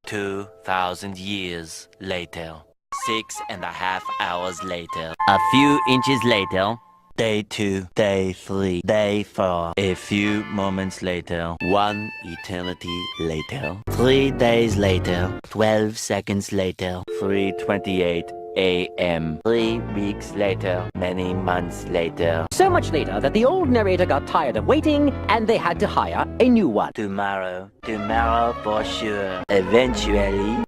2,000 years later. 6.5 hours later. A few inches later. Day 2, Day 3, Day 4. A few moments later. 1 eternity later. 3 days later. 12 seconds later. 3:28 a.m. 3 weeks later. Many months later. So much later that the old narrator got tired of waiting and they had to hire a new one. Tomorrow for sure. Eventually,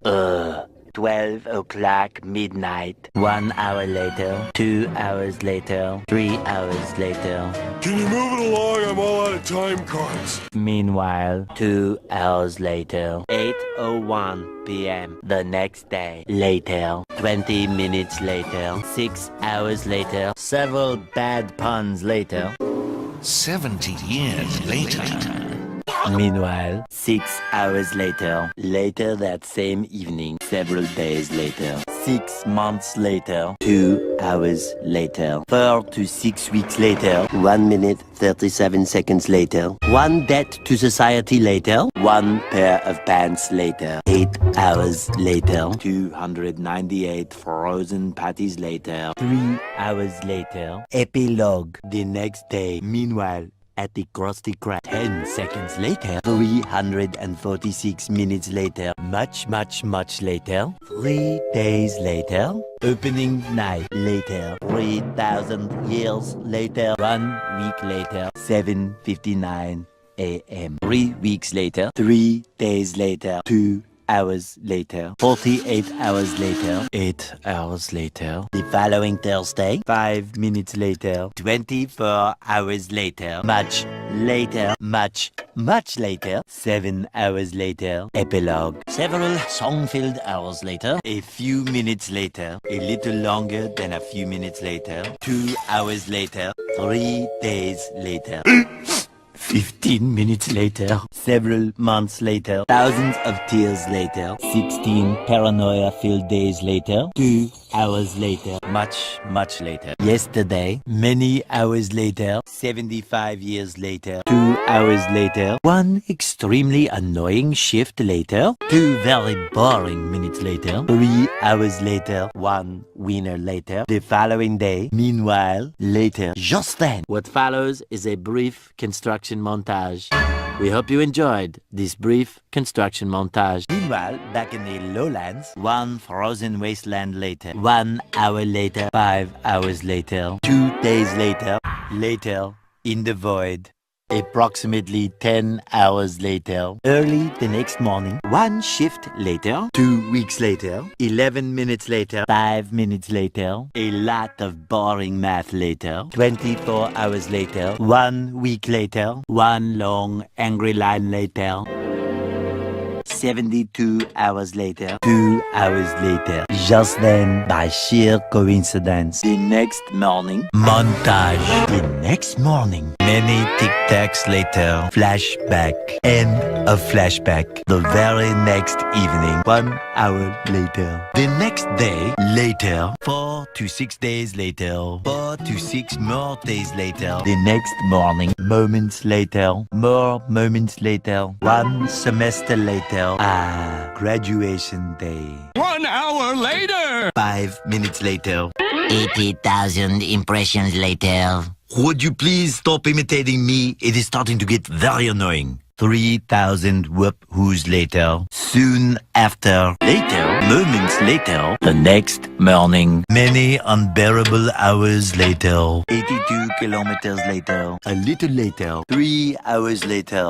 12 o'clock midnight. 1 hour later, 2 hours later, 3 hours later. Can you move it along? I'm all out of time cards. Meanwhile, 2 hours later, 8:01 p.m. The next day. Later, 20 minutes later, 6 hours later, several bad puns later. 70 years later. Meanwhile, 6 hours later, later that same evening, several days later, 6 months later, 2 hours later, 4 to 6 weeks later, 1 minute 37 seconds later, 1 debt to society later, 1 pair of pants later, 8 hours later, 298 frozen patties later, 3 hours later, epilogue the next day. Meanwhile, at the Krusty Krab, 10 seconds later, 346 minutes later, much later, 3 days later, opening night later, 3,000 years later, 1 week later, 7:59 a.m. 3 weeks later, 3 days later, 2 hours later, 48 hours later, 8 hours later, the following Thursday, 5 minutes later, 24 hours later, much later, much later, 7 hours later, epilogue, several song-filled hours later, a few minutes later, a little longer than a few minutes later, 2 hours later, 3 days later. 15 minutes later, several months later, thousands of tears later, 16 paranoia-filled days later, 2 hours later, much later. Yesterday, many hours later, 75 years later, 2 hours later, 1 extremely annoying shift later, 2 very boring minutes later, 3 hours later, 1 winner later, the following day, meanwhile, later, just then. What follows is a brief construction montage. We hope you enjoyed this brief construction montage. Meanwhile, back in the lowlands, 1 frozen wasteland later, 1 hour later, 5 hours later, 2 days later, later in the void. Approximately 10 hours later, early the next morning, 1 shift later, 2 weeks later, 11 minutes later, 5 minutes later, a lot of boring math later, 24 hours later, 1 week later, 1 long angry line later, 72 hours later, 2 hours later. Just then, by sheer coincidence, the next morning, montage. The next morning, many tic-tacs later, flashback, end of flashback. The very next evening, 1 hour later. The next day, later, 4 to 6 days later, 4 to 6 more days later. The next morning, moments later, more moments later, 1 semester later. Graduation day. 1 hour later! 5 minutes later. 80,000 impressions later. Would you please stop imitating me? It is starting to get very annoying. 3,000 whoop-whoos later. Soon after. Later. Moments later. The next morning. Many unbearable hours later. 82 kilometers later. A little later. 3 hours later.